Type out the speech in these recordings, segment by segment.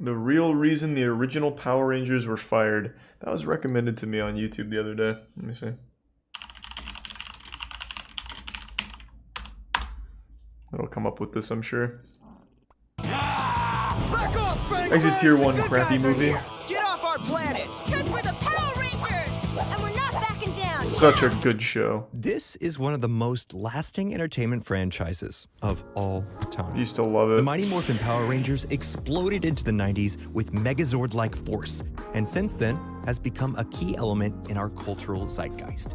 The real reason the original Power Rangers were fired. That was recommended to me on YouTube the other day. Let me see. It'll come up with this, I'm sure. Actually, tier 1 crappy movie. Get off our planet! Because we're the Power Rangers! And we're not backing down! Such a good show. This is one of the most lasting entertainment franchises of all time. You still love it. The Mighty Morphin Power Rangers exploded into the 90s with Megazord-like force, and since then has become a key element in our cultural zeitgeist.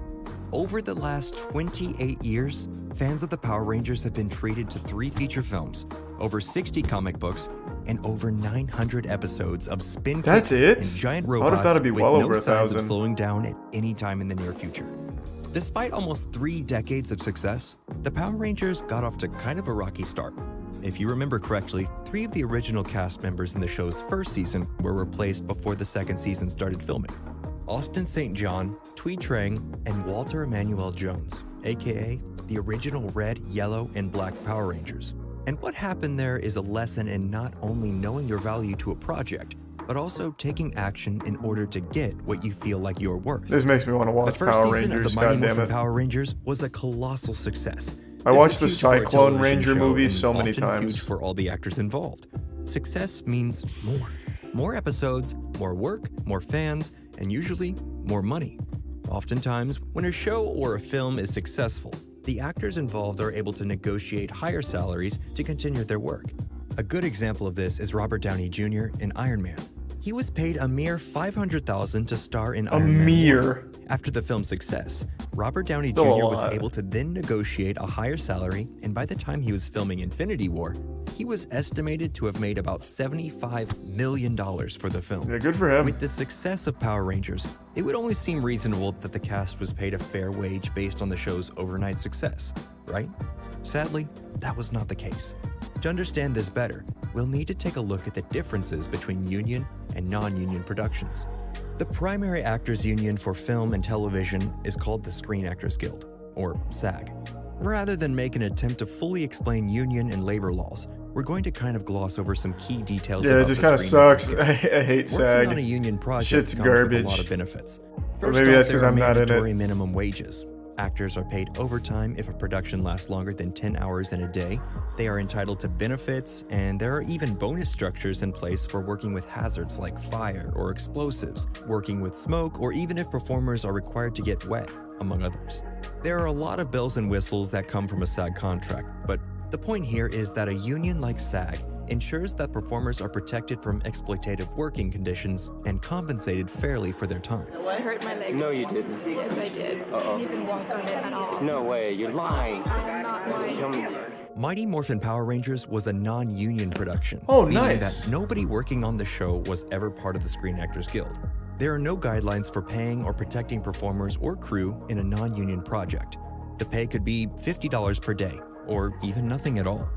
Over the last 28 years, fans of the Power Rangers have been treated to 3 feature films, over 60 comic books, and over 900 episodes of spin kicks and giant robots with well no over signs 1,000. of slowing down at any time in the near future. Despite almost 3 decades of success, the Power Rangers got off to kind of a rocky start. If you remember correctly, 3 of the original cast members in the show's first season were replaced before the second season started filming. Austin St. John, Twee Trang, and Walter Emmanuel Jones, aka the original red, yellow, and black Power Rangers. And what happened there is a lesson in not only knowing your value to a project, but also taking action in order to get what you feel like you're worth. This makes me want to watch The first Power season Rangers, of the Mighty goddammit. Morphin Power Rangers was a colossal success. I This watched is the huge for a Cyclone television Ranger show movie and so many often times. huge for all the actors involved. Success means more. More episodes, more work, more fans, and usually more money. Oftentimes, when a show or a film is successful, the actors involved are able to negotiate higher salaries to continue their work. A good example of this is Robert Downey Jr. in Iron Man. He was paid a mere $500,000 to star in Iron Man 1. After the film's success, Robert Downey Still a Jr. was lot. able to then negotiate a higher salary, and by the time he was filming Infinity War, he was estimated to have made about $75 million for the film. Yeah, good for him. With the success of Power Rangers, it would only seem reasonable that the cast was paid a fair wage based on the show's overnight success, right? Sadly, that was not the case. To understand this better, we'll need to take a look at the differences between union and non-union productions. The primary actors union for film and television is called the Screen Actors Guild, or SAG. Rather than make an attempt to fully explain union and labor laws, we're going to kind of gloss over some key details Yeah, about it just the kind of Screen Actors sucks. Guild. I hate Working SAG. on a union project Shit's comes garbage. with a lot of benefits. Or First maybe off, that's 'cause there are I'm not in it. mandatory minimum wages. Actors are paid overtime if a production lasts longer than 10 hours in a day. They are entitled to benefits, and there are even bonus structures in place for working with hazards like fire or explosives, working with smoke, or even if performers are required to get wet, among others. There are a lot of bells and whistles that come from a SAG contract, but the point here is that a union like SAG ensures that performers are protected from exploitative working conditions and compensated fairly for their time. I hurt my leg. No, you didn't. Yes, I did. I didn't even walk on it at all. No way, you're lying. I'm not lying. Tell me. Mighty Morphin Power Rangers was a non-union production, Oh, meaning nice. that nobody working on the show was ever part of the Screen Actors Guild. There are no guidelines for paying or protecting performers or crew in a non-union project. The pay could be $50 per day, or even nothing at all.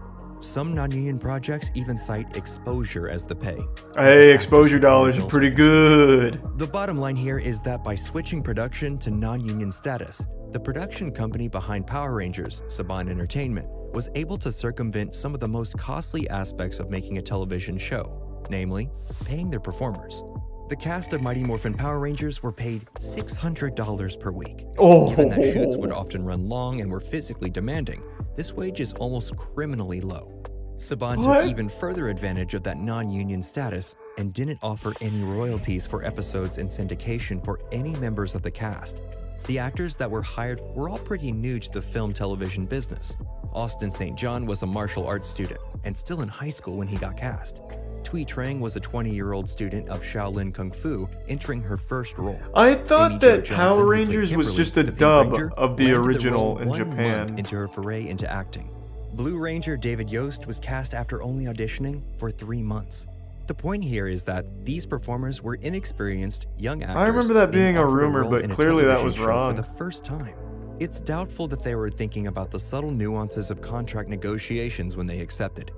Some non-union projects even cite exposure as the pay. Hey, exposure dollars are pretty good. The bottom line here is that by switching production to non-union status, the production company behind Power Rangers, Saban Entertainment, was able to circumvent some of the most costly aspects of making a television show, namely, paying their performers. The cast of Mighty Morphin Power Rangers were paid $600 per week. Oh. Given that shoots would often run long and were physically demanding, this wage is almost criminally low. Saban What? took even further advantage of that non-union status and didn't offer any royalties for episodes in syndication for any members of the cast. The actors that were hired were all pretty new to the film television business. Austin St. John was a martial arts student and still in high school when he got cast. Twee Trang was a 20-year-old student of Shaolin Kung Fu entering her first role. I thought Amy Jo that Johnson, Power who played Rangers was Kimberly, just a the Pink dub Ranger, of the landed original role in 1 Japan. month into her foray into acting. Blue Ranger David Yost was cast after only auditioning for 3 months. The point here is that these performers were inexperienced young actors. remember that being a offered rumor, role but in a clearly that television was show wrong. For the first time. It's doubtful that they were thinking about the subtle nuances of contract negotiations when they accepted.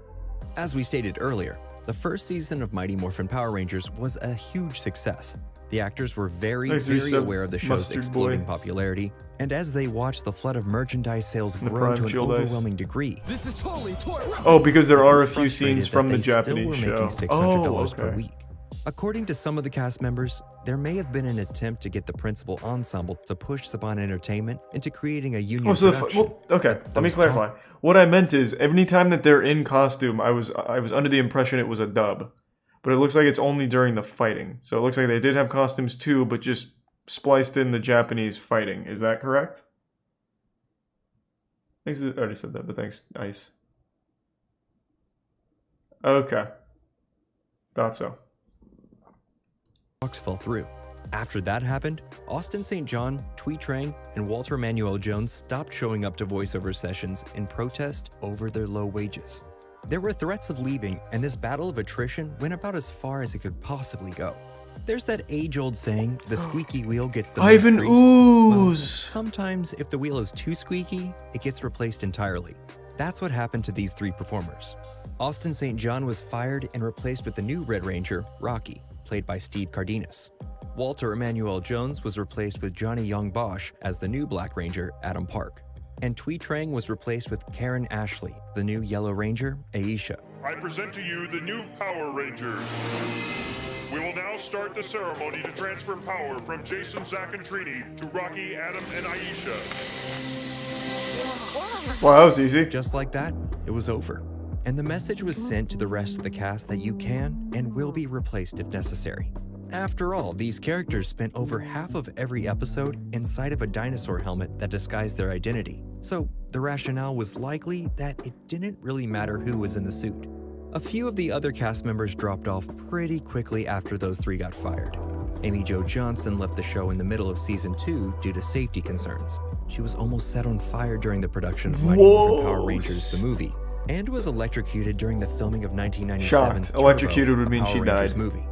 As we stated earlier, the first season of Mighty Morphin Power Rangers was a huge success. The actors were very Nice resub, aware of the show's Mustard exploding Boy. popularity, and as they watched the flood of merchandise sales The grow to Prime an Shield Ice. overwhelming degree, This is totally toy. Oh, because there are a few frustrated scenes from that the they still Japanese were show. making $600 per okay. week. According to some of the cast members, there may have been an attempt to get the principal ensemble to push Saban Entertainment into creating a union Oh, so production. well, okay. But Let me those clarify. What I meant is, every time that they're in costume, I was under the impression it was a dub, but it looks like it's only during the fighting. So it looks like they did have costumes too, but just spliced in the Japanese fighting. Is that correct? I already said that, but thanks, Ice. Okay. Thought so. talks fell through. After that happened, Austin St. John, Twee Trang, and Walter Emmanuel Jones stopped showing up to voiceover sessions in protest over their low wages. There were threats of leaving, and this battle of attrition went about as far as it could possibly go. There's that age-old saying, the squeaky wheel gets the Ivan most grease. Well, Ooze! sometimes, if the wheel is too squeaky, it gets replaced entirely. That's what happened to these three performers. Austin St. John was fired and replaced with the new Red Ranger, Rocky, played by Steve Cardenas. Walter Emmanuel Jones was replaced with Johnny Young Bosch as the new Black Ranger, Adam Park. And Twee Trang was replaced with Karen Ashley, the new Yellow Ranger, Aisha. I present to you the new Power Rangers. We will now start the ceremony to transfer power from Jason, Zach, and Trini to Rocky, Adam, and Aisha. Wow, that was easy. Just like that, it was over. And the message was sent to the rest of the cast that you can and will be replaced if necessary. After all, these characters spent over half of every episode inside of a dinosaur helmet that disguised their identity. So the rationale was likely that it didn't really matter who was in the suit. A few of the other cast members dropped off pretty quickly after those three got fired. Amy Jo Johnson left the show in the middle of season 2 due to safety concerns. She was almost set on fire during the production of Mighty Morphin Power Rangers the movie, and was electrocuted during the filming of 1997's Shocked. Electrocuted would mean Power she Rangers died. movie.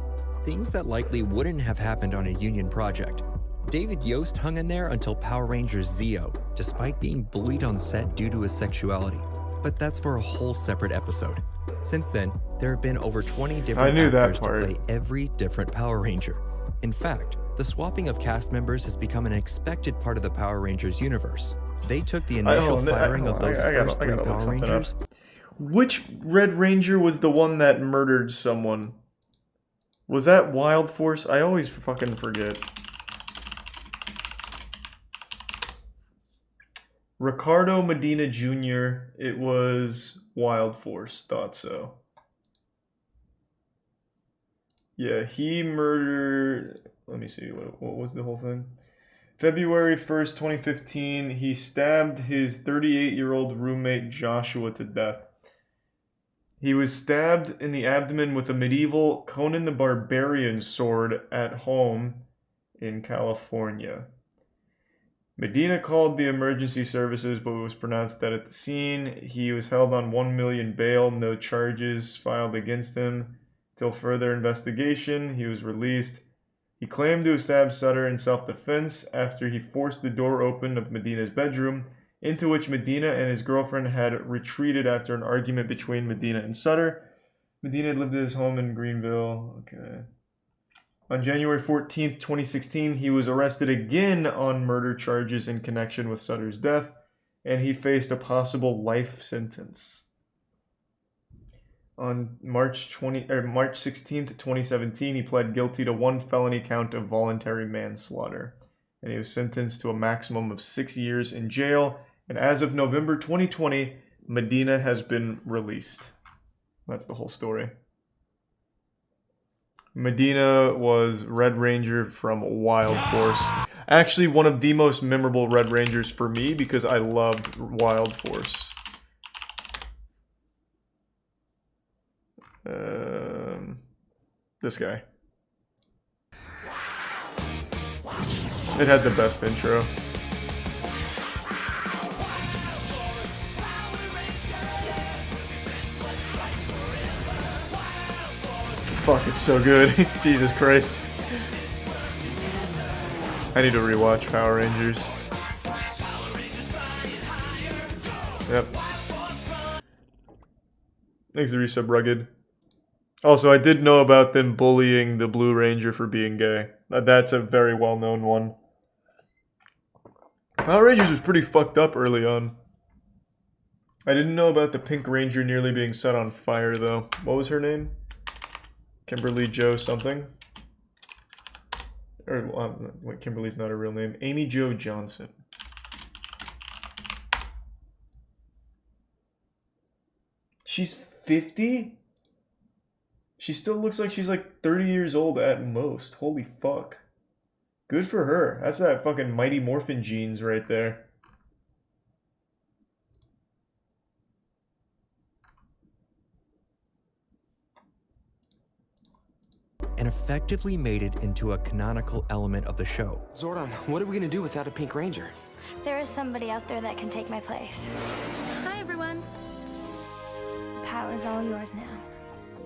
Things that likely wouldn't have happened on a union project. David Yost hung in there until Power Rangers Zeo, despite being bullied on set due to his sexuality. But that's for a whole separate episode. Since then, there have been over 20 different knew that actors to part. play every different Power Ranger. In fact, the swapping of cast members has become an expected part of the Power Rangers universe. They took the initial firing of those first three Power Rangers. Which Red Ranger was the one that murdered someone? Was that Wild Force? I always fucking forget. Ricardo Medina Jr. It was Wild Force. Thought so. Yeah, he murdered... Let me see, what was the whole thing? February 1st, 2015, he stabbed his 38-year-old roommate Joshua to death. He was stabbed in the abdomen with a medieval Conan the Barbarian sword at home in California. Medina called the emergency services, but was pronounced dead at the scene. He was held on $1 million bail, no charges filed against him. Till further investigation, he was released. He claimed to have stabbed Sutter in self-defense after he forced the door open of Medina's bedroom, into which Medina and his girlfriend had retreated after an argument between Medina and Sutter. Medina lived at his home in Greenville. Okay. On January 14th, 2016, he was arrested again on murder charges in connection with Sutter's death, and he faced a possible life sentence. On March 16th, 2017, he pled guilty to one felony count of voluntary manslaughter, and he was sentenced to a maximum of 6 years in jail. And as of November 2020, Medina has been released. That's the whole story. Medina was Red Ranger from Wild Force. Actually, one of the most memorable Red Rangers for me because I loved Wild Force. This guy. It had the best intro. Fuck, it's so good. Jesus Christ. I need to rewatch Power Rangers. Yep. Thanks to resub rugged. Also, I did know about them bullying the Blue Ranger for being gay. That's a very well-known one. Power Rangers was pretty fucked up early on. I didn't know about the Pink Ranger nearly being set on fire, though. What was her name? Kimberly Jo something? Or, wait, Kimberly's not her real name. Amy Jo Johnson. She's 50? She still looks like she's like 30 years old at most. Holy fuck. Good for her. That's that fucking Mighty Morphin genes right there. And effectively made it into a canonical element of the show. Zordon, what are we gonna do without a Pink Ranger? There is somebody out there that can take my place. Hi, everyone. The power's all yours now.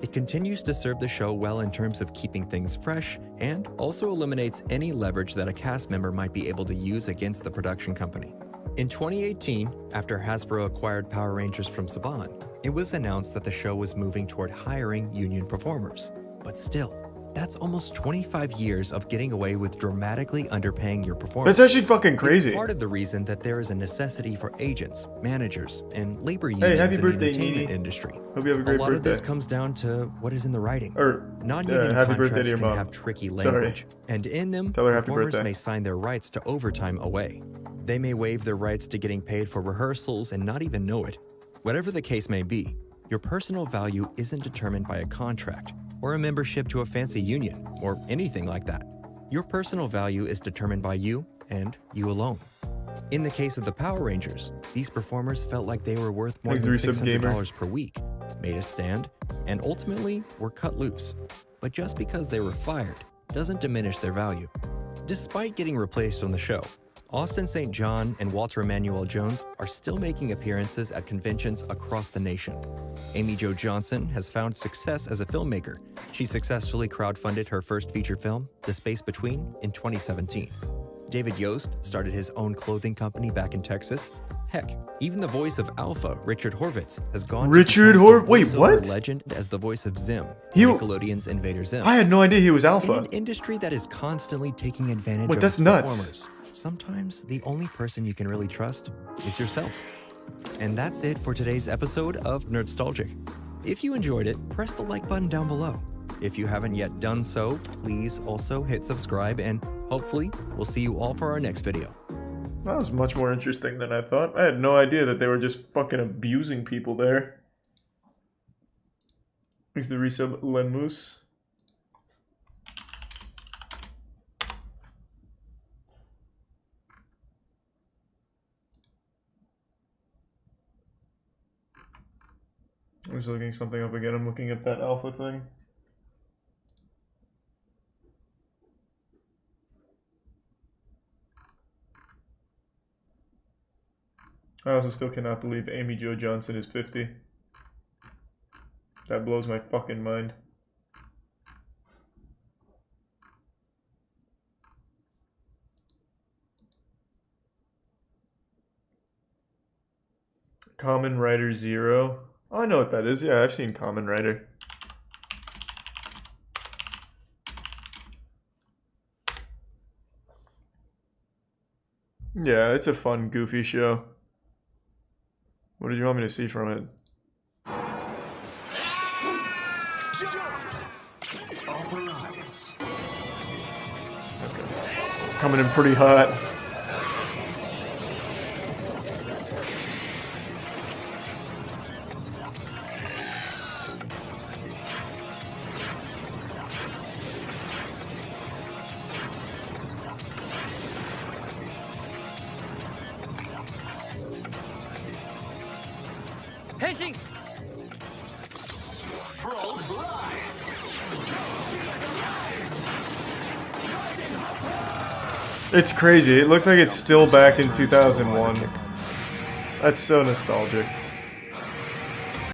It continues to serve the show well in terms of keeping things fresh and also eliminates any leverage that a cast member might be able to use against the production company. In 2018, after Hasbro acquired Power Rangers from Saban, it was announced that the show was moving toward hiring union performers. But still, that's almost 25 years of getting away with dramatically underpaying your performers. That's actually fucking crazy. It's part of the reason that there is a necessity for agents, managers, and labor unions in the entertainment industry. Hope you have a great lot birthday. of this comes down to what is in the writing. Or, non-union happy birthday to contracts your can mom. have tricky language, and in them, Tell her happy performers birthday. may sign their rights to overtime away. They may waive their rights to getting paid for rehearsals and not even know it. Whatever the case may be, your personal value isn't determined by a contract or a membership to a fancy union or anything like that. Your personal value is determined by you and you alone. In the case of the Power Rangers, these performers felt like they were worth more than $600 per week, made a stand, and ultimately were cut loose. But just because they were fired doesn't diminish their value. Despite getting replaced on the show, Austin St. John and Walter Emmanuel Jones are still making appearances at conventions across the nation. Amy Jo Johnson has found success as a filmmaker. She successfully crowdfunded her first feature film, The Space Between, in 2017. David Yost started his own clothing company back in Texas. Heck, even the voice of Alpha, Richard Horvitz, has gone Wait, what? legend as the voice of Zim, He- Nickelodeon's Invader Zim. I had no idea he was In Alpha. an industry that is constantly taking advantage Wait, of that's its nuts. performers, sometimes the only person you can really trust is yourself. And that's it for today's episode of Nerdstalgic. If you enjoyed it, press the like button down below. If you haven't yet done so, please also hit subscribe, and hopefully we'll see you all for our next video. That was much more interesting than I thought. I had no idea that they were just fucking abusing people there. Is the resub Len Moose? I was looking something up again. I'm looking at that Alpha thing. I also still cannot believe Amy Jo Johnson is 50. That blows my fucking mind. Kamen Rider Zero. Oh, I know what that is. Yeah, I've seen Kamen Rider. Yeah, it's a fun, goofy show. What did you want me to see from it? Okay. Coming in pretty hot. It's crazy. It looks like it's still back in 2001. That's so nostalgic.